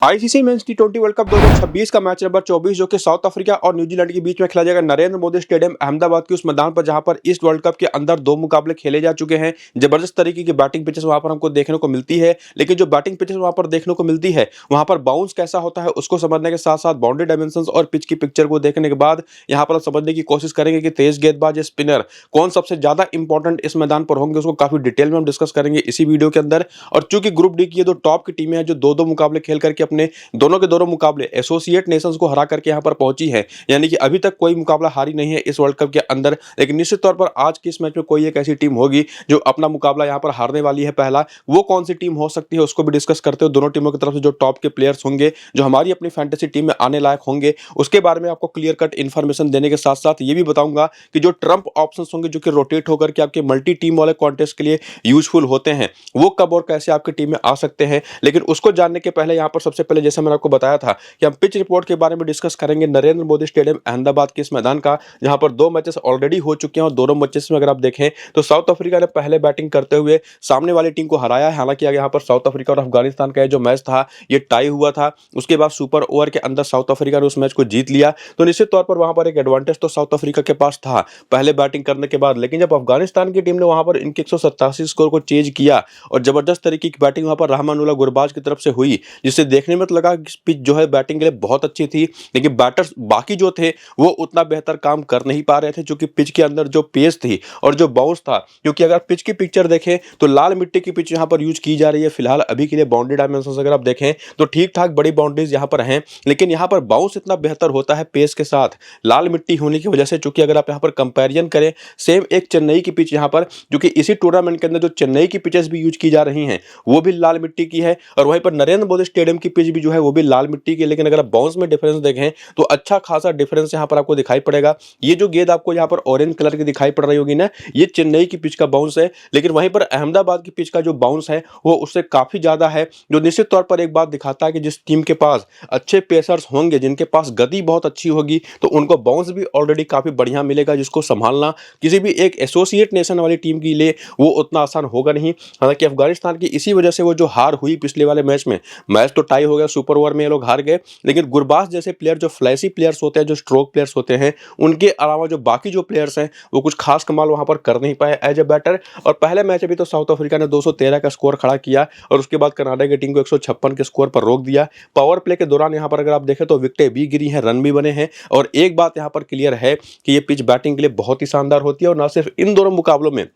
ICC men's टी20 world cup 2026 का match number 24 जो कि साउथ अफ्रीका और न्यूजीलैंड के बीच में खेला जाएगा नरेंद्र मोदी स्टेडियम अहमदाबाद के उस मैदान पर, जहां पर इस वर्ल्ड कप के अंदर दो मुकाबले खेले जा चुके हैं। जबरदस्त तरीके की बैटिंग पिचेस वहां पर हमको देखने को मिलती है, लेकिन जो बैटिंग पिचेस वहां पर देखने को मिलती है वहां पर बाउंस कैसा होता है उसको समझने के साथ साथ बाउंड्री डायमेंशन और पिच की पिक्चर को देखने के बाद यहाँ पर समझने की कोशिश करेंगे कि तेज गेंदबाज या स्पिनर कौन सबसे ज्यादा इंपॉर्टेंट इस मैदान पर होंगे, उसको काफी डिटेल में हम डिस्कस करेंगे इसी वीडियो के अंदर। और चूंकि ग्रुप डी की ये दो टॉप की टीमें हैं जो दो दो मुकाबले खेल करके अपने दोनों के दोनों मुकाबले एसोसिएट नेशंस को हरा करके यहां पर पहुंची है, यानी कि अभी तक कोई मुकाबला हारी नहीं है इस वर्ल्ड कप के अंदर। लेकिन निश्चित तौर पर आज के इस मैच में कोई एक ऐसी टीम होगी जो अपना मुकाबला यहां पर हारने वाली है। पहला वो कौन सी टीम हो सकती है उसको भी डिस्कस करते हो। दोनों टीमों की तरफ से जो टॉप के प्लेयर्स होंगे जो हमारी अपनी फैंटेसी टीम में आने लायक होंगे उसके बारे में आपको क्लियर कट इन्फॉर्मेशन देने के साथ साथ ये भी बताऊंगा कि जो ट्रम्प ऑप्शन होंगे जो कि रोटेट होकर के आपके मल्टी टीम वाले कॉन्टेस्ट के लिए यूजफुल होते हैं, वो कब और कैसे आपकी टीम में आ सकते हैं। लेकिन उसको जानने के पहले यहाँ पर सबसे पहले जैसे मैंने आपको बताया था कि हम पिच रिपोर्ट के बारे में डिस्कस करेंगे नरेंद्र मोदी स्टेडियम अहमदाबाद के इस मैदान का, जहां पर दो मैचेस ऑलरेडी हो चुके हैं और दोनों मैचेस में अगर आप देखें तो साउथ अफ्रीका ने पहले बैटिंग करते हुए सामने वाली टीम को हराया है। हालांकि यहाँ पर साउथ अफ्रीका और अफगानिस्तान का जो मैच था ये टाई हुआ था, उसके बाद सुपर ओवर के अंदर साउथ अफ्रीका ने उस मैच को जीत लिया। तो निश्चित तौर पर वहां पर एक एडवांटेज तो साउथ अफ्रीका के पास था पहले बैटिंग करने के बाद। लेकिन जब अफगानिस्तान की टीम ने वहां पर इनके 187 स्कोर को चेज किया और जबरदस्त तरीके की बैटिंग वहां पर रहमानुल्लाह गुरबाज की तरफ से हुई, जिससे देखने में तो लगा कि पिच जो है बैटिंग के लिए बहुत अच्छी थी, लेकिन बैटर्स बाकी जो थे वो उतना बेहतर काम कर नहीं पा रहे थे, क्योंकि पिच के अंदर जो पेस थी और जो बाउंस था, क्योंकि अगर पिच की पिक्चर देखें तो लाल मिट्टी की पिच यहां पर यूज की जा रही है फिलहाल अभी के लिए। बाउंड्री डायमेंशन अगर आप देखें तो ठीक ठाक बड़ी बाउंड्रीज यहां पर हैं, लेकिन यहां पर बाउंस इतना बेहतर होता है पेस के साथ लाल मिट्टी होने की वजह से। चूंकि अगर आप यहां पर कंपैरिजन करें सेम एक चेन्नई की पिच यहां पर, जो कि इसी टूर्नामेंट के अंदर जो चेन्नई की पिचेस भी यूज की जा रही हैं वो भी लाल मिट्टी की है, और वहीं पर नरेंद्र मोदी स्टेडियम की पिच भी जो है वो भी लाल मिट्टी की। लेकिन अगर आप बाउंस में डिफरेंस देखें तो अच्छा खासा डिफरेंस यहां पर आपको दिखाई पड़ेगा। ये जो गेंद आपको यहां पर ऑरेंज कलर की दिखाई पड़ रही होगी ना, ये चेन्नई की पिच का बाउंस है, लेकिन वहीं पर अहमदाबाद की पिच का जो बाउंस है वो उससे काफी ज्यादा है, जो निश्चित तौर पर एक बात दिखाता है कि जिस टीम के पास अच्छे पेसर्स होंगे, जिनके पास गति बहुत अच्छी होगी, तो उनको बाउंस भी ऑलरेडी काफी बढ़िया मिलेगा, जिसको संभालना किसी भी एक एसोसिएट नेशन वाली टीम के लिए वो उतना आसान होगा नहीं। हालांकि अफगानिस्तान की इसी वजह से वो जो हार हुई पिछले वाले मैच में, मैच तो टाई हो गया, सुपर ओवर में ये लोग हार गए, लेकिन गुरबाज जैसे प्लेयर जो फ्लैशी प्लेयर्स होते हैं, जो स्ट्रोक प्लेयर्स होते हैं, उनके अलावा जो बाकी जो प्लेयर्स हैं वो कुछ खास कमाल वहां पर कर नहीं पाए एज ए बैटर। और पहले मैच अभी तो साउथ अफ्रीका ने 213 का स्कोर खड़ा किया और उसके बाद कनाडा की टीम को 156 के स्कोर पर रोक दिया। पावर प्ले के दौरान यहां पर अगर आप देखें तो विकेटें भी गिरी हैं, रन भी बने हैं। और एक बात यहां पर क्लियर है कि ये पिच बैटिंग के लिए बहुत ही शानदार होती है, और ना सिर्फ इन दोनों मुकाबलों में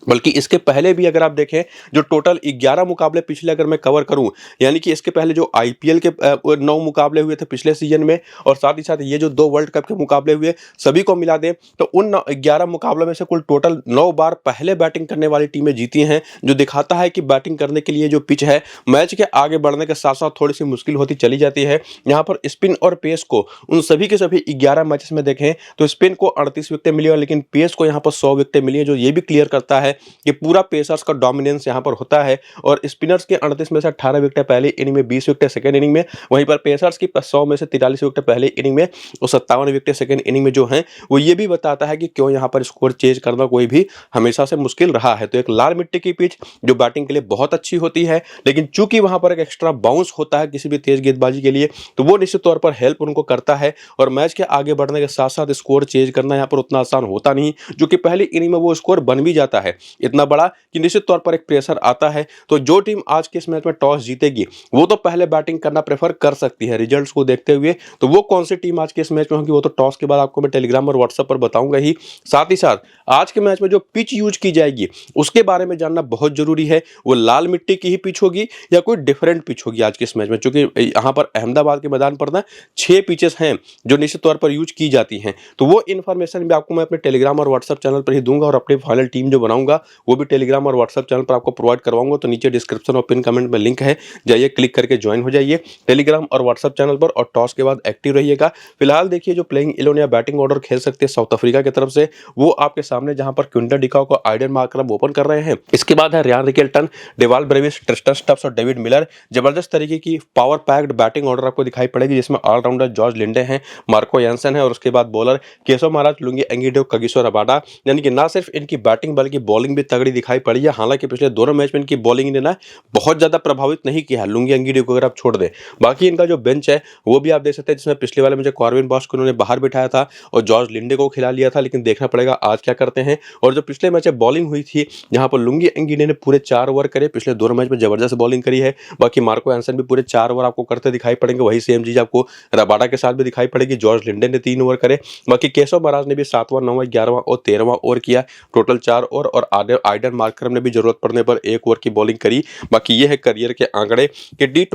बल्कि इसके पहले भी अगर आप देखें जो टोटल 11 मुकाबले पिछले अगर मैं कवर करूं, यानी कि इसके पहले जो आईपीएल के 9 मुकाबले हुए थे पिछले सीजन में, और साथ ही साथ ये जो 2 वर्ल्ड कप के मुकाबले हुए सभी को मिला दें तो उन 11 मुकाबलों में से कुल टोटल 9 बार पहले बैटिंग करने वाली टीमें जीती हैं, जो दिखाता है कि बैटिंग करने के लिए जो पिच है मैच के आगे बढ़ने के साथ साथ थोड़ी सी मुश्किल होती चली जाती है। यहाँ पर स्पिन और पेस को उन सभी के सभी 11 मैचेस में देखें तो स्पिन को 38 विकेटें मिली, लेकिन पेस को यहाँ पर 100 विकेटें मिली है, जो ये भी क्लियर करता है कि पूरा पेसर्स का डोमिनेंस यहां पर होता है। और स्पिनर्स के 38 में से 18 विकेटें पहली इनिंग में, 20 विकेटें सेकंड इनिंग में, वहीं पर पेसर्स की 100 में से 43 विकेटें पहले इनिंग में और 57 विकेटें सेकंड इनिंग में जो हैं, वो ये भी बताता है कि क्यों यहां पर स्कोर चेज करना कोई भी हमेशा से मुश्किल रहा है। तो एक लाल मिट्टी की पिच जो बैटिंग के लिए बहुत अच्छी होती है, लेकिन चूंकि वहां पर एक एक्स्ट्रा बाउंस होता है किसी भी तेज गेंदबाजी के लिए, तो वो निश्चित तौर पर हेल्प उनको करता है। और मैच के आगे बढ़ने के साथ साथ स्कोर चेज करना यहाँ पर उतना आसान होता नहीं, जो कि पहली इनिंग में वो स्कोर बन भी जाता है इतना बड़ा कि निश्चित तौर पर एक प्रेशर आता है। तो जो टीम आज के इस मैच में टॉस जीतेगी वो तो पहले बैटिंग करना प्रेफर कर सकती है रिजल्ट्स को देखते हुए। तो वो कौन सी टीम आज के इस मैच में होगी वो तो टॉस के बाद आपको मैं टेलीग्राम और व्हाट्सएप पर बताऊंगा ही। साथ ही साथ आज के मैच में जो पिच यूज की जाएगी उसके बारे में जानना बहुत जरूरी है, वो लाल मिट्टी की ही पिच होगी या कोई डिफरेंट पिच होगी आज के इस मैच में, क्योंकि यहाँ पर अहमदाबाद के मैदान पर ना 6 पिचेस हैं जो निश्चित तौर पर यूज की जाती हैं। तो वो इन्फॉर्मेशन भी आपको मैं अपने टेलीग्राम और व्हाट्सएप चैनल पर ही दूंगा, और अपनी फाइनल टीम जो बनाऊंगा वो भी टेलीग्राम और व्हाट्सएप चैनल पर आपको प्रोवाइड करवाऊंगा। तो नीचे डिस्क्रिप्शन और पिन कमेंट में लिंक है, जाइए क्लिक करके ज्वाइन हो जाइए टेलीग्राम और व्हाट्सएप चैनल पर, और टॉस के बाद एक्टिव रहिएगा। फिलहाल देखिए जो प्लेइंग 11 या बैटिंग ऑर्डर खेल सकते हैं साउथ अफ्रीका की तरफ से वो आपके सामने, जहां पर क्विंटन डिकॉक को आइडन मार्करम ओपन कर रहे हैं। इसके बाद है Ryan Rickelton, Dewald Brevis, Tristan Stubbs और डेविड मिलर। जबरदस्त तरीके की पावर पैक्ड बैटिंग ऑर्डर आपको दिखाई पड़ेगी, जिसमें ऑलराउंडर जॉर्ज लिंडे हैं, मार्को यानसन है, और उसके बाद bowler Keshav Maharaj, lungi एंगिडो, Kagiso Rabada. यानी कि ना सिर्फ इनकी बैटिंग बल्कि बॉलिंग बॉलिंग भी तगड़ी दिखाई पड़ी है। हालांकि पिछले दोनों मैच में इनकी बॉलिंग ने ना बहुत ज़्यादा प्रभावित नहीं किया है, लुंगी एंगिडी को अगर आप छोड़ दें। बाकी इनका जो बेंच है वो भी आप देख सकते हैं, जिसमें पिछले वाले में कॉर्विन बॉश को उन्होंने बाहर बिठाया था और जॉर्ज लिंडे को खिला लिया था, लेकिन देखना पड़ेगा आज क्या करते हैं। और जो पिछले मैच में बॉलिंग हुई थी, जहां पर लुंगी एंगिडी ने पूरे 4 ओवर करे, पिछले दोनों मैच में जबरदस्त बॉलिंग करी है। बाकी मार्को एंसन भी पूरे 4 ओवर आपको करते दिखाई पड़ेंगे, वही सेम चीज आपको रबाडा के साथ भी दिखाई पड़ेगी। जॉर्ज लिंडे ने 3 ओवर करे, बाकी केशव महाराज ने भी 7वां 9वां 11वां और 13वां ओवर किया, टोटल 4 ओवर। और आइडन मार्करम ने भी जरूरत पड़ने पर 1 ओवर की बॉलिंग करी। बाकी ये है करियर के आंकड़े कि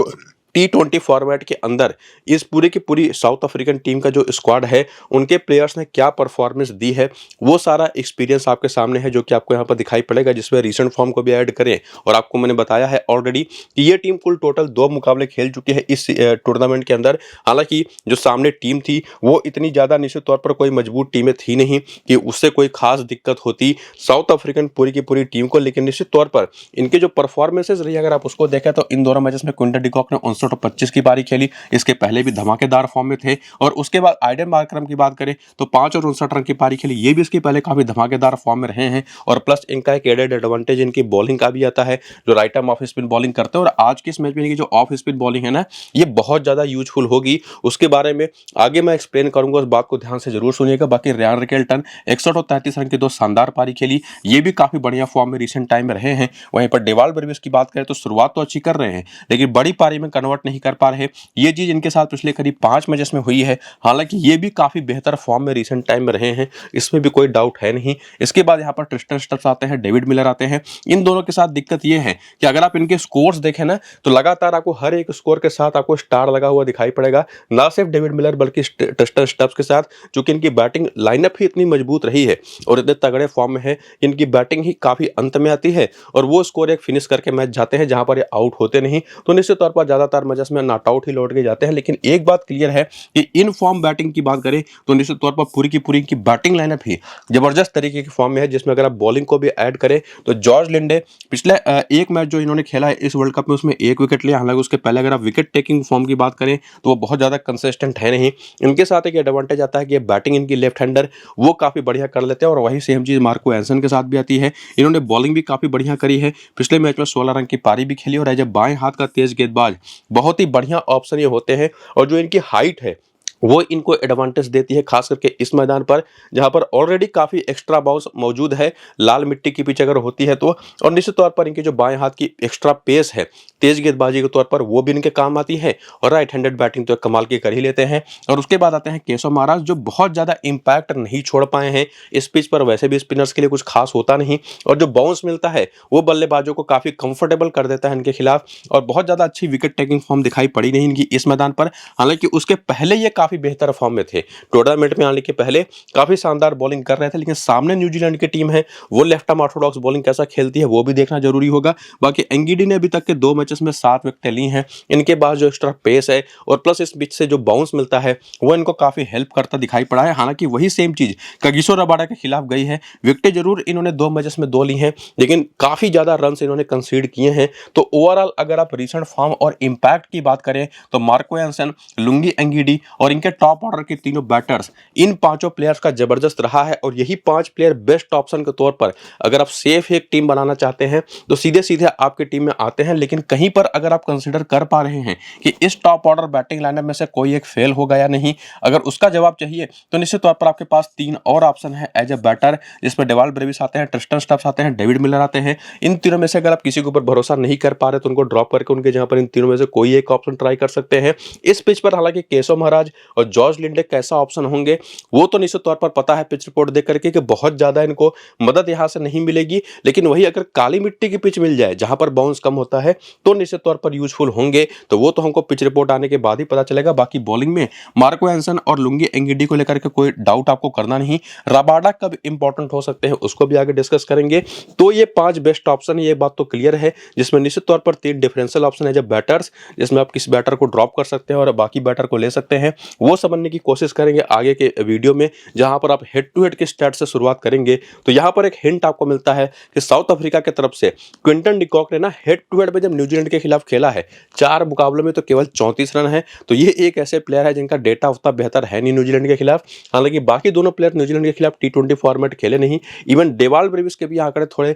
T20 फॉर्मेट के अंदर इस पूरी की पूरी साउथ अफ्रीकन टीम का जो स्क्वाड है, उनके प्लेयर्स ने क्या परफॉर्मेंस दी है, वो सारा एक्सपीरियंस आपके सामने है, जो कि आपको यहाँ पर दिखाई पड़ेगा, जिसमें रीसेंट फॉर्म को भी ऐड करें। और आपको मैंने बताया है ऑलरेडी कि ये टीम कुल टोटल 2 मुकाबले खेल चुकी है इस टूर्नामेंट के अंदर। हालांकि जो सामने टीम थी वो इतनी ज़्यादा निश्चित तौर पर कोई मजबूत टीमें थी नहीं कि उससे कोई खास दिक्कत होती साउथ अफ्रीकन पूरी की पूरी टीम को। लेकिन निश्चित तौर पर इनके जो परफॉर्मेंसेज रही, अगर आप उसको देखें तो इन दोनों मैचेस में क्विंटन डिकॉक ने 59 और 25 की पारी खेली, इसके पहले भी धमाकेदार फॉर्म में थे। और उसके बाद आइडन मार्करम की बात करें तो 5 और 59 रन की पारी खेली, ये भी इसके पहले काफी धमाकेदार फॉर्म में रहे हैं। और प्लस इनका एक एडेड एडवांटेज इनकी बॉलिंग का भी आता है, जो right arm off spin bowling करते हैं। और आज के इस मैच में इनकी जो ऑफ स्पिन बॉलिंग है ना, ये बहुत ज्यादा यूजफुल होगी। उसके बारे में आगे मैं एक्सप्लेन करूंगा, उस बात को ध्यान से जरूर सुनिएगा। बाकी रियान रिकेल्टन 61 और 33 रन की 2 शानदार पारी खेली, ये भी काफी बढ़िया फॉर्म में रिसेंट टाइम में रहे हैं। वहीं पर डेवाल ब्रेविस की बात करें तो शुरुआत तो अच्छी कर रहे हैं, लेकिन बड़ी पारी में कन्वर्ट नहीं कर पा रहे। ये चीज इनके साथ पिछले करीब 5 मैचेस में हुई है। हालांकि ये भी काफी बेहतर फॉर्म में रिसेंट टाइम में रहे हैं, इसमें भी कोई डाउट है नहीं। इसके बाद यहाँ पर ट्रिस्टन स्टब्स आते हैं, डेविड मिलर आते हैं। इन दोनों के साथ दिक्कत ये है कि अगर आप इनके स्कोर्स देखें ना, तो लगातार आपको हर एक स्कोर के साथ आपको स्टार लगा हुआ दिखाई पड़ेगा, ना सिर्फ डेविड मिलर बल्कि ट्रिस्टन स्टब्स के साथ, चूंकि इनकी बैटिंग लाइनअप ही इतनी मजबूत रही है और इतने तगड़े फॉर्म में है, इनकी बैटिंग ही काफी अंत में आती है और वो स्कोर एक फिनिश करके मैच जाते हैं, जहां पर ये आउट होते नहीं। तो निश्चित तौर पर ज्यादातर मैचेस में नॉट आउट ही लौट के जाते हैं। लेकिन एक बात क्लियर है कि इन फॉर्म बैटिंग की बात करें तो निश्चित तौर पर पूरी की पूरी की बैटिंग लाइनअप ही जबरदस्त तरीके की फॉर्म में है, जिसमें अगर आप बॉलिंग को भी ऐड करें तो जॉर्ज लिंडे पिछले एक मैच जो इन्होंने खेला है इस वर्ल्ड कप में, उसमें 1 विकेट लिया। हालांकि उसके पहले अगर आप विकेट टेकिंग फॉर्म की बात करें तो वो बहुत ज्यादा कंसिस्टेंट है नहीं। इनके साथ एक एडवांटेज आता है कि बैटिंग इनकी लेफ्ट हैंडर वो काफी बढ़िया कर लेते हैं, और वही सेम चीज मार्को एंसन के साथ भी आती है। इन्होंने बॉलिंग भी काफी बढ़िया करी है, पिछले मैच में 16 रन की पारी भी खेली। और एज ए बाएं हाथ का तेज गेंदबाज बहुत ही बढ़िया ऑप्शन ये होते हैं, और जो इनकी हाइट है वो इनको एडवांटेज देती है, खास करके इस मैदान पर जहां पर ऑलरेडी काफी एक्स्ट्रा बाउंस मौजूद है, लाल मिट्टी की पिच अगर होती है तो। और निश्चित तौर पर इनके जो बाएं हाथ की एक्स्ट्रा पेस है तेज गेंदबाजी के तौर पर, वो भी इनके काम आती है। और राइट हैंडेड बैटिंग तो कमाल की कर ही लेते हैं। और उसके बाद आते हैं केशव महाराज, जो बहुत ज्यादा इंपैक्ट नहीं छोड़ पाए हैं इस पिच पर, वैसे भी स्पिनर्स के लिए कुछ खास होता नहीं, और जो बाउंस मिलता है वो बल्लेबाजों को काफी कंफर्टेबल कर देता है इनके खिलाफ। और बहुत ज्यादा अच्छी विकेट टेकिंग फॉर्म दिखाई पड़ी नहीं इनकी इस मैदान पर। हालांकि उसके पहले ये काफी बेहतर फॉर्म में थे, टूर्नामेंट में आने के पहले काफी शानदार बॉलिंग कर रहे थे। लेकिन सामने न्यूजीलैंड की टीम है, वो लेफ्ट आर्म ऑर्थोडॉक्स बॉलिंग कैसा खेलती है वो भी देखना जरूरी होगा। बाकी एंगिडी ने अभी तक के 2 मैचेस में 7 विकेटें ली हैं। इनके पास जो एक्स्ट्रा पेस है और प्लस इस पिच से जो बाउंस मिलता है वो इनको काफी हेल्प करता दिखाई पड़ा है। हालांकि वही सेम चीज कगिसो रबाडा के खिलाफ गई है, विकेटें जरूर इन्होंने 2 मैचेस में 2 ली हैं, लेकिन काफी ज्यादा रन इन्होंने कंसीड किए हैं। तो ओवरऑल अगर आप रिसेंट फॉर्म और इंपैक्ट की बात करें तो मार्को एंसन, लुंगी एंगिडी और इनके टॉप ऑर्डर के तीनों बैटर्स, इन 5 प्लेयर्स का जबरदस्त रहा है। और यही 5 प्लेयर बेस्ट ऑप्शन के तौर पर अगर आप सेफ एक टीम बनाना चाहते हैं तो सीधे सीधे आपकी टीम में आते हैं। लेकिन कहीं पर अगर आप कंसीडर कर पा रहे हैं कि इस टॉप ऑर्डर बैटिंग लाइनअप में से कोई एक फेल होगा या नहीं, अगर उसका जवाब चाहिए तो निश्चित तौर पर आपके पास 3 और ऑप्शन है एज ए बैटर, जिसमें डेवाल ब्रेविस आते हैं, ट्रिस्टन स्टब्स आते हैं, डेविड मिलर आते हैं। इन तीनों में से अगर आप किसी के ऊपर भरोसा नहीं कर पा रहे तो उनको ड्रॉप करके उनके जहां पर इन तीनों में से कोई एक ऑप्शन ट्राई कर सकते हैं इस पिच पर। हालांकि केशव महाराज और जॉर्ज लिंडे कैसा ऑप्शन होंगे वो तो निश्चित तौर पर पता है पिच रिपोर्ट देख करके कि बहुत ज्यादा इनको मदद यहां से नहीं मिलेगी। लेकिन वही अगर काली मिट्टी की पिच मिल जाए जहां पर बाउंस कम होता है तो निश्चित तौर पर यूजफुल होंगे, तो वो तो हमको पिच रिपोर्ट आने के बाद ही पता चलेगा। बाकी बॉलिंग में मार्को एंसन और लुंगी एंगिडी को लेकर के कोई डाउट आपको करना नहीं। रबाडा कब इंपॉर्टेंट हो सकते हैं उसको भी आगे डिस्कस करेंगे। तो ये 5 बेस्ट ऑप्शन है, ये बात तो क्लियर है, जिसमें निश्चित तौर पर 3 डिफरेंशियल ऑप्शन है जब बैटर्स, जिसमें आप किस बैटर को ड्रॉप कर सकते हैं और बाकी बैटर को ले सकते हैं। वो समझने की कोशिश करेंगे आगे के वीडियो में, जहां पर आप हेड टू हेड के स्टैट से शुरुआत करेंगे। तो यहां पर एक हिंट आपको मिलता है कि साउथ अफ्रीका की तरफ से क्विंटन डिकॉक ने ना हेड टू हेड में जब न्यूजीलैंड के खिलाफ खेला है 4 मुकाबलों में तो केवल 34 रन है। तो ये एक ऐसे प्लेयर है जिनका डेटा उतना बेहतर है नहीं न्यूजीलैंड के खिलाफ। हालांकि बाकी दोनों प्लेयर न्यूजीलैंड के खिलाफ टी20 फॉर्मेट खेले नहीं। इवन डेवाल ब्रेविस के भी आंकड़े थोड़े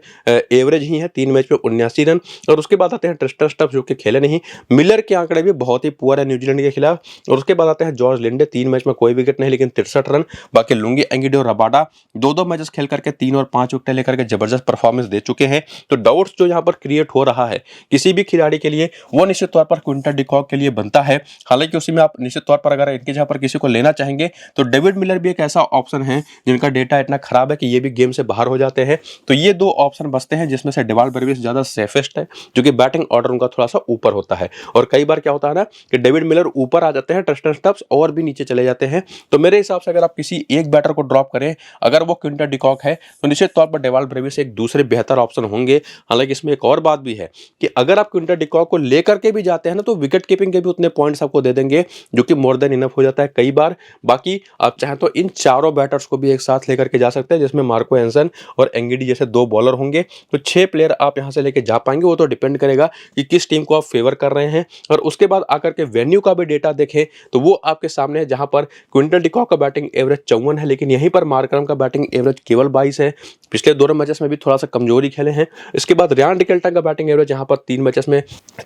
एवरेज ही हैं, 3 मैच में 79 रन। और उसके बाद आते हैं ट्रिस्टन स्टब्स जो कि खेले नहीं। मिलर के आंकड़े भी बहुत ही पुअर है न्यूजीलैंड के खिलाफ। और उसके बाद आते हैं जॉर्ज लिंडे, 3 मैच में कोई विकेट नहीं लेकिन 63 रन। बाकी लुंगी एंगिडी और रबाडा 2-2 मैचेस खेल करके 3 और 5 विकेट लेकर के जबरदस्त परफॉर्मेंस दे चुके हैं। तो डाउट्स जो यहाँ पर क्रिएट हो रहा है किसी भी खिलाड़ी के लिए, वो निश्चित तौर पर क्विंटन डिकॉक के लिए बनता है। हालांकि उसी में आप निश्चित तौर पर अगर इनके जगह पर किसी को लेना चाहेंगे तो डेविड मिलर भी एक ऐसा ऑप्शन है जिनका डेटा इतना खराब है कि ये भी गेम से बाहर हो जाते हैं। तो ये 2 ऑप्शन बचते हैं, जिसमें से डेवाल ब्रेविस ज्यादा सेफेस्ट है, जो कि बैटिंग ऑर्डर उनका थोड़ा सा ऊपर होता है। और कई बार क्या होता है ना कि डेविड मिलर ऊपर आ जाते हैं, ट्रिस्टन स्टब्स और भी नीचे चले जाते हैं। तो मेरे हिसाब से अगर आप किसी एक बैटर को ड्रॉप करें, अगर वो क्विंटन डिकॉक है, तो निश्चित तौर पर डेवाल ब्रेविस एक दूसरे बेहतर ऑप्शन होंगे। हालांकि इसमें एक और बात भी है कि अगर आप क्विंटन डिकॉक को लेकर के भी जाते हैं ना, तो विकेट कीपिंग के भी उतने पॉइंट्स आपको दे देंगे, जो कि मोर देन इनफ हो जाता है कई बार। बाकी आप चाहें तो इन चारों बैटर्स को भी एक साथ लेकर के जा सकते हैं, जिसमें मार्को एंसन और एंगिडी जैसे 2 बॉलर होंगे। तो 6 प्लेयर आप यहां से लेके जा पाएंगे। वो तो डिपेंड करेगा कि किस टीम को आप फेवर कर रहे हैं। और उसके बाद आकर के वेन्यू का भी डेटा देखें तो वो आपके सामने है, जहां पर क्विंटन डिकॉक का बैटिंग एवरेज 54 है, लेकिन यहीं पर मार्करम का बैटिंग एवरेज केवल 22 है। पिछले 2 मैचेस में भी थोड़ा सा कमजोरी खेले हैं। इसके बाद रियान रिकल्टन का बैटिंग एवरेज यहाँ पर 3 मैचेस में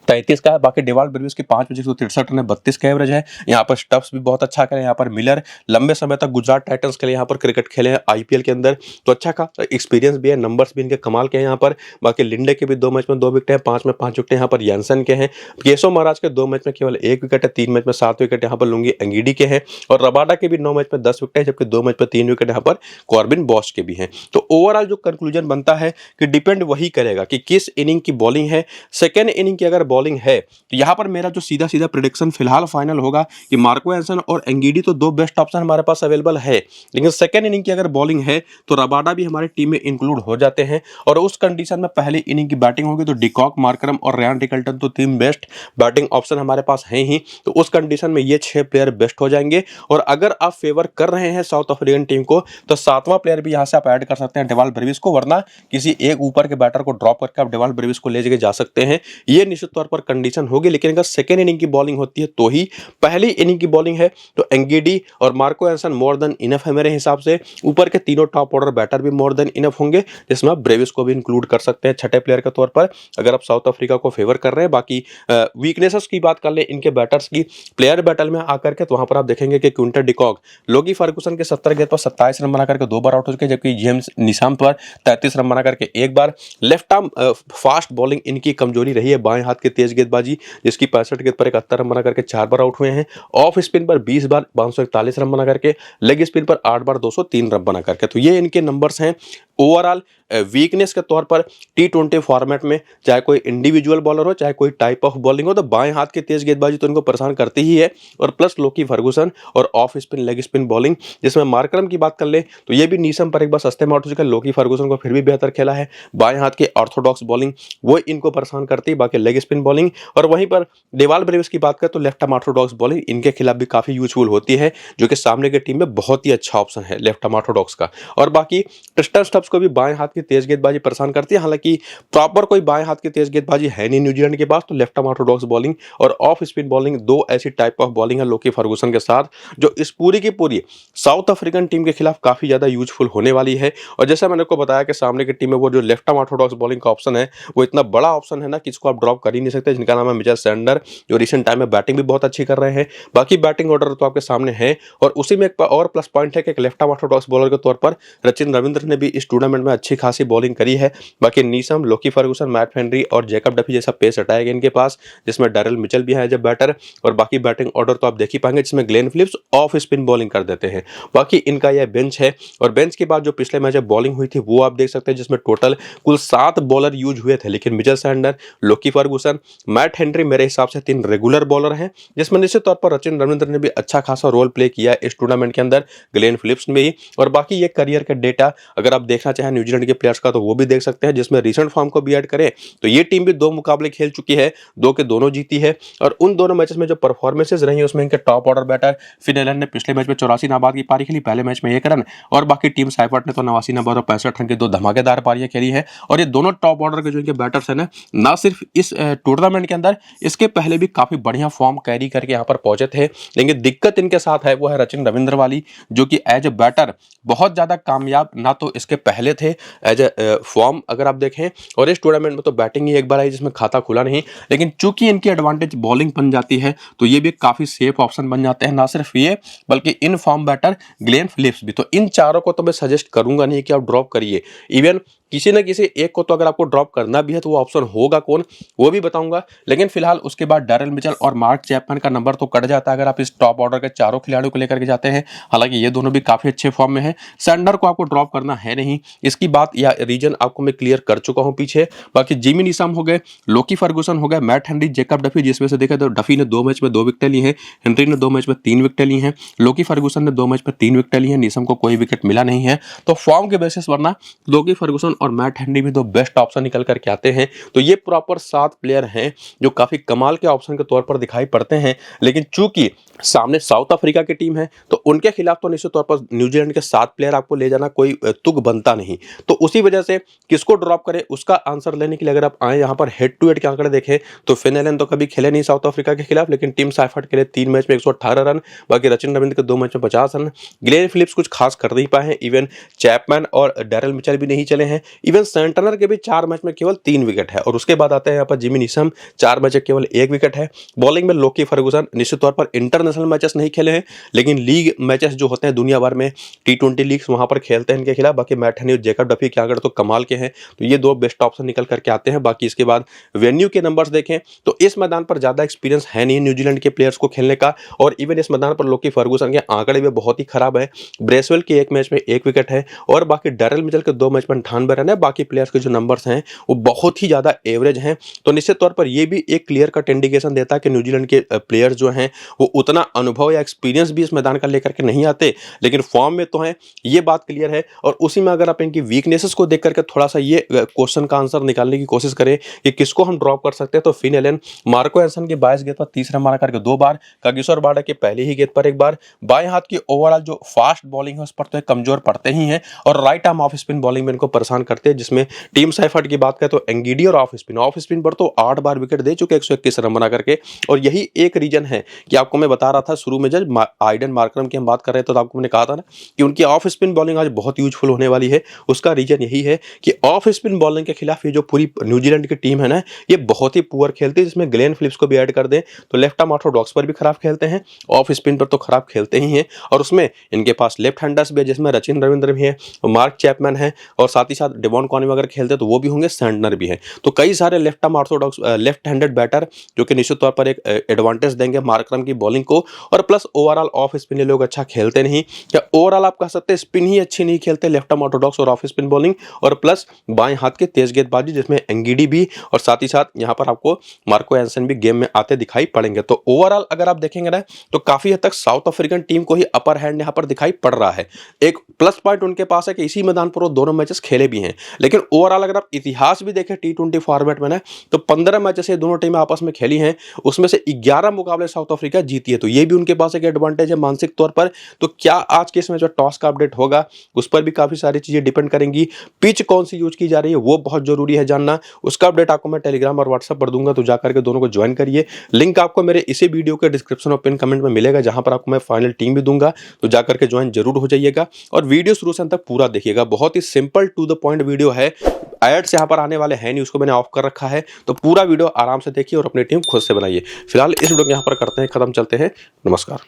33 का है। बाकी डेवाल ब्रेविस की 5 मैचेस 63 रन है, 32 का एवरेज है। यहाँ पर स्टब्स भी बहुत अच्छा खेले। यहाँ पर मिलर लंबे समय तक गुजरात टाइटंस के लिए यहाँ पर क्रिकेट खेले हैं आईपीएल के अंदर, तो अच्छा का एक्सपीरियंस भी है, नंबर्स भी इनके कमाल के हैं यहाँ पर। बाकी लिंडे के भी 2 मैच में 2 विकेट है, 5 में 5 विकेट यहाँ पर यानसन के हैं। केशव महाराज के 2 मैच में केवल 1 विकेट है, 3 मैच में 7 विकेट यहाँ पर लुंगी एंगिडी के हैं। और रबाडा के भी 9 मैच में 10 विकेट है, जबकि 2 मैच में 3 विकेट यहाँ पर कॉर्बिन बॉश के भी हैं। तो ओवरऑल जो कंक्लूजन बनता है कि डिपेंड वही करेगा कि किस इनिंग की बॉलिंग है। सेकेंड इनिंग की अगर बॉलिंग है तो यहाँ पर मेरा जो सीधा सीधा प्रेडिक्शन फिलहाल फाइनल होगा कि मार्को एंसन और एंगिडी तो 2 बेस्ट ऑप्शन हमारे पास अवेलेबल है, लेकिन सेकेंड इनिंग की अगर बॉलिंग है तो रबाडा भी हमारी टीम में इंक्लूड हो जाते हैं। और उस कंडीशन में पहली इनिंग की बैटिंग होगी तो डिकॉक, मार्करम और रियान रिकल्टन तो 3 बेस्ट बैटिंग ऑप्शन हमारे पास हैं ही। तो उस कंडीशन में ये 6 प्लेयर बेस्ट हो जाएंगे। और अगर आप फेवर कर रहे हैं साउथ अफ्रीकन टीम को तो 7वां प्लेयर भी यहां से आप ऐड कर सकते हैं डेवाल ब्रेविस को, वरना किसी एक ऊपर के बैटर को ड्रॉप करके आप डेवाल ब्रेविस को ले जा सकते हैं। ये निश्चित तौर पर कंडीशन होगी। लेकिन अगर सेकेंड इनिंग की बॉलिंग होती है तो ही, पहली इनिंग की बॉलिंग है तो एंगिडी और मार्को एंसन मोर देन इनफ है मेरे हिसाब से। ऊपर के तीनों टॉप ऑर्डर बैटर भी मोर देन इनफ होंगे, जिसमें आप ब्रेविस को भी इंक्लूड कर सकते हैं छठे प्लेयर के तौर पर, अगर आप साउथ अफ्रीका को फेवर कर रहे हैं। बाकी वीकनेसेस की बात कर ले इनके बैटर्स की, प्लेयर बैटल में आकर के, तो वहां पर आप देखेंगे कि क्विंटन डिकॉक लोगी फर्गुसन के 70 गेंद पर 27 रन बना करके 2 बार आउट हो चुके, जबकि जेम्स निशाम पर 33 रन बना करके 1 बार। लेफ्ट आर्म फास्ट बॉलिंग इनकी कमजोरी रही है, बाएं हाथ की तेज गेंदबाजी, जिसकी 65 गेंद पर 71 रन बना करके 4 बार आउट हुए हैं। ऑफ स्पिन पर 20 बार 541 रन बना करके, लेग स्पिन पर 8 बार 203 रन बना करके। तो ये इनके नंबर्स हैं। ओवरऑल वीकनेस के तौर पर टी20 फॉर्मेट में चाहे कोई इंडिविजुअल बॉलर हो चाहे कोई टाइप ऑफ बॉलिंग हो, तो बाएं हाथ की तेज गेंदबाजी तो इनको परेशान करती ही है। और प्लस लोकी फर्गुसन और off spin leg spin bowling, जिसमें मार्करम की बात कर ले तो ये भी नीसम पर एक बार सस्ते में आउट हो चुका है। लोकी फर्गुसन को फिर भी बेहतर खेला है। बाएं हाथ की ऑर्थोडॉक्स बॉलिंग वो इनको परेशान करती है, बाकी लेग स्पिन बॉलिंग। और वहीं पर डेवाल ब्रेविस की बात करें तो लेफ्ट आर्म ऑर्थोडॉक्स बॉलिंग इनके खिलाफ भी काफी यूजफुल होती है, जो कि सामने की टीम में बहुत ही अच्छा ऑप्शन है लेफ्ट आर्म ऑर्थोडॉक्स का। और बाकी ट्रिस्टन स्टब्स को भी बाएं हाथ की तेज गेंदबाजी परेशान करती है। हालांकि प्रॉपर कोई बाएं हाथ की तेज गेंदबाजी है नहीं न्यूजीलैंड के पास, तो लेफ्ट आर्म ऑर्थोडॉक्स बॉलिंग और ऑफ स्पिन बॉलिंग 2 ऐसी टाइप ऑफ बॉलिंग है लोकी फर्गुसन के साथ, जो इस पूरी की पूरी साउथ अफ्रीकन टीम के खिलाफ काफी ज्यादा यूजफुल होने वाली है। और जैसा मैंने आपको बताया कि सामने की टीम में वो जो लेफ्ट आर्म ऑर्थोडॉक्स बॉलिंग का ऑप्शन है वो इतना बड़ा ऑप्शन है ना कि इसको आप ड्रॉप कर ही नहीं सकते, जिनका नाम है मिचेल सैंडर, जो रिसेंट टाइम में बैटिंग भी बहुत अच्छी कर रहे हैं। बाकी बैटिंग ऑर्डर तो आपके सामने है। और उसी में एक और प्लस पॉइंट है कि लेफ्ट आर्म ऑर्थोडॉक्स बॉलर के तौर पर सचिन रविंद्र ने भी इस टूर्नामेंट में अच्छी खासी बॉलिंग करी है। बाकी नीसम, लोकी फर्गुसन, मैट हेनरी और जैकब डफी जैसा पेस हटाएगा इनके पास, जिसमें डैरेल मिचेल भी है जब बैटर। और बाकी बैटिंग ऑर्डर तो आप देख ही पाएंगे, जिसमें Glenn Phillips off spin bowling कर देते हैं। बाकी इनका यह बेंच है। और बेंच के बाद जो पिछले मैच में बॉलिंग हुई थी वो आप देख सकते हैं, जिसमें टोटल कुल 7 बॉलर यूज हुए थे, लेकिन मिचेल सैंडर, लोकी फर्गुसन, मैट हेनरी मेरे हिसाब से 3 रेगुलर बॉलर हैं, जिसमें निश्चित तौर पर सचिन रविंद्र ने भी अच्छा खासा रोल प्ले किया इस टूर्नामेंट के अंदर, ग्लेन फिलिप्स में ही। और बाकी ये करियर का डेटा अगर आप देखना चाहें न्यूजीलैंड के प्लेयर्स का तो वो भी देख सकते हैं, जिसमें रिसेंट फॉर्म को भी ऐड करें तो ये टीम भी 2 मुकाबले खेल चुकी है, 2 के दोनों जीती है। और उन दोनों मैचेस में जो परफॉर्मेंसेस रही उसमें इनके top top order batter. Finland ने पिछले मैच में 84 नाबाद की पारी खेली, पहले मैच में 1 रन, और बाकी टीम साइफर्ट ने तो 89 नाबाद और 65 रन की 2 धमाकेदार पारियां खेली है। और ये दोनों टॉप ऑर्डर के जो इनके बैटर्स हैं ना सिर्फ इस टूर्नामेंट के अंदर, इसके पहले भी काफी बढ़िया फॉर्म कैरी करके यहाँ पर पहुंचे थे। लेकिन दिक्कत इनके साथ है वो है रचिन रविंद्र वाली, जो कि एज ए बैटर बहुत ज्यादा कामयाब ना तो इसके पहले थे एज ए फॉर्म अगर आप देखें, और इस टूर्नामेंट में तो बैटिंग ही एक बार आई जिसमें खाता खुला नहीं। लेकिन चूंकि इनकी एडवांटेज बॉलिंग बन जाती है तो ये भी काफी सेफ ऑप्शन बन जाते हैं। ना सिर्फ ये बल्कि in form batter Glenn Phillips भी। तो इन चारों को तो मैं सजेस्ट करूंगा नहीं कि आप ड्रॉप करिए, इवन किसी न किसी एक को तो अगर आपको ड्रॉप करना भी है तो वो ऑप्शन होगा कौन वो भी बताऊंगा। लेकिन फिलहाल उसके बाद डैरेल मिचेल और मार्क चैपमैन का नंबर तो कट जाता है अगर आप इस टॉप ऑर्डर के चारों खिलाड़ियों को लेकर के जाते हैं। हालांकि ये दोनों भी काफी अच्छे फॉर्म में है। सैंडर को आपको ड्रॉप करना है नहीं, इसकी बात या रीजन आपको मैं क्लियर कर चुका हूं पीछे। बाकी जिमी नीसम हो गए, लोकी फर्गुसन हो गए, मैट हेनरी, जेकब डफी, जिसमें से देखा तो डफी ने 2 मैच में 2 विकेटें ली हैं, हेनरी ने 2 मैच में 3 विकेटें ली हैं, लोकी फर्गुसन ने 2 मैच में 3 विकेटें ली हैं, नीसम को कोई विकेट मिला नहीं है। तो फॉर्म के बेसिस वरना लोकी फर्गुसन और मैट हेनरी भी बेस्ट ऑप्शन निकल करके आते हैं। तो ये प्रॉपर 7 प्लेयर हैं जो काफी कमाल के ऑप्शन के तौर पर दिखाई पड़ते हैं। लेकिन चूंकि सामने साउथ अफ्रीका की टीम है तो उनके खिलाफ तो निश्चित तौर पर न्यूजीलैंड के 7 प्लेयर आपको ले जाना कोई तुक बनता नहीं। तो उसी वजह से किसको ड्रॉप करें उसका आंसर लेने के लिए अगर आप आए यहाँ पर हेड टू हेड के आंकड़े देखें तो फिनलैंड तो कभी खेले नहीं साउथ अफ्रीका के खिलाफ, लेकिन टीम साइफर्ट के लिए 3 मैच में 118 रन, बाकी रचिन रविंद्र के 2 मैच में 50 रन, ग्लेन फिलिप्स कुछ खास कर नहीं पाए हैं, इवन चैपमैन और डैरेल मिचेल भी नहीं चले हैं, इवन सेंटनर के भी 4 मैच में केवल 3 विकेट है। और उसके बाद आते हैं यहाँ पर जिमी नीसम, 4 मैच में केवल 1 विकेट है। बॉलिंग में लोकी फर्गुसन निश्चित तौर पर इंटरनेशनल मैचेस नहीं खेले हैं, लेकिन लीग मैचेस जो होते हैं दुनिया भर में T20 लीग्स वहां पर खेलते हैं इनके खिलाफ। बाकी मैट हेनरी और जेकब डफी के आंकड़े तो कमाल के हैं। तो ये 2 बेस्ट ऑप्शन निकल करके आते हैं। बाकी इसके बाद वेन्यू के नंबर्स देखें तो इस मैदान पर ज्यादा एक्सपीरियंस है नहीं न्यूजीलैंड के प्लेयर्स को खेलने का, और इवन इस मैदान पर लोकी फर्गुसन के आंकड़े भी बहुत ही खराब है। ब्रेसवेल के 1 मैच में 1 विकेट है, और बाकी डैरेल मिचेल के 2 मैच में 98 रन है। बाकी प्लेयर्स के जो नंबर्स हैं वो बहुत ही ज्यादा एवरेज हैं। तो निश्चित तौर पर यह भी एक क्लियर कट इंडिकेशन देता है कि न्यूजीलैंड के प्लेयर्स जो हैं वो उतना अनुभव या एक्सपीरियंस भी इस मैदान का लेकर के नहीं आते, लेकिन फॉर्म में तो हैं, ये बात क्लियर है। और उसी में अगर आप इनकी वीकनेसेस को देख करके थोड़ा सा ये क्वेश्चन का आंसर निकालने की कोशिश करें कि किसको हम ड्रॉप कर सकते हैं, तो फिनलैंड मार्को एंसन की 22 गेंद पर 30 रन मारा करके 2 बार, कागिसो रबाडा की पहली ही गेंद पर 1 बार, बाएं हाथ की ओवरऑल जो फास्ट बॉलिंग है उस पर तो कमजोर पड़ते ही हैं, और right arm off spin bowling में इनको परेशान करते हैं, जिसमें टीम साइफर्ट की बात करें तो एंगीडी और ऑफ स्पिन पर तो 8 बार विकेट दे चुके 121 रन बना करके। और यही एक रीजन है कि आपको मैं बता रहा था शुरू में जब आइडन मार्करम की हम बात कर रहे थे तो आपको मैंने कहा था ना कि उनकी ऑफ स्पिन बॉलिंग आज बहुत यूजफुल होने वाली है। उसका रीजन यही है कि ऑफ स्पिन बॉलिंग के खिलाफ ये जो पूरी न्यूजीलैंड की टीम है ना ये बहुत ही पुअर खेलती है, जिसमें ग्लेन फिलिप्स को भी ऐड कर दें तो लेफ्ट आर्म ऑर्थोडॉक्स पर भी खराब खेलते हैं, ऑफ स्पिन पर तो खराब खेलते ही हैं, और उसमें इनके पास लेफ्ट हैंडर्स भी है जिसमें रचिन रविंद्र भी है, मार्क चैपमैन है, और साथ ही साथ डेवॉन कॉनवे अगर खेलते तो वो भी होंगे, सैंडनर भी है। तो कई सारे left arm orthodox left handed batter जो कि निश्चित तौर पर एक एडवांटेज देंगे मार्करम की बॉलिंग को। और प्लस ओवरऑल ऑफ स्पिन ये लोग अच्छा खेलते नहीं, या ओवरऑल आप कह सकते हैं स्पिन ही अच्छी नहीं खेलते लेफ्ट आर्म ऑर्थोडॉक्स और ऑफ स्पिन बॉलिंग, और प्लस बाएं हाथ के तेज गेंदबाजी जिसमें एंगीडी भी, और साथ ही साथ यहाँ पर आपको मार्को एंसन भी गेम में आते दिखाई पड़ेंगे। तो ओवरऑल अगर आप देखेंगे ना तो काफी हद तक साउथ अफ्रीकन टीम को ही अपर हैंड यहाँ पर दिखाई पड़ रहा है। एक प्लस पॉइंट उनके पास है कि इसी मैदान पर वो दोनों मैचेस खेले भी हैं, लेकिन ओवरऑल अगर आप इतिहास भी देखें T20 फॉर्मेट में ना तो 15 मैचेस ये दोनों टीमें आपस में खेली हैं, उसमें से 11 मुकाबले साउथ अफ्रीका जीती है। तो ये भी उनके पास एक एडवांटेज है मानसिक तौर पर। तो क्या आज के इसमें जो टॉस का अपडेट होगा उस पर भी काफी सारी चीजें डिपेंड करेंगी। पिच कौन सी यूज की जा रही है वो बहुत जरूरी है जानना, उसका अपडेट आपको मैं टेलीग्राम और व्हाट्सएप पर दूंगा, तो जाकर के दोनों को ज्वाइन करिए। लिंक आपको मेरे इसी वीडियो के डिस्क्रिप्शन और पिन कमेंट में मिलेगा, जहां पर आपको मैं फाइनल टीम भी दूंगा, तो जाकर के ज्वाइन जरूर हो जाइएगा। और वीडियो शुरू से अंत तक पूरा देखिएगा, बहुत ही simple to the point video है, एड्स यहाँ पर आने वाले हैं नहीं, उसको मैंने ऑफ कर रखा है। तो पूरा वीडियो आराम से देखिए और अपनी टीम खुद से बनाइए। फिलहाल इस वीडियो को यहाँ पर करते हैं खत्म, चलते हैं, नमस्कार।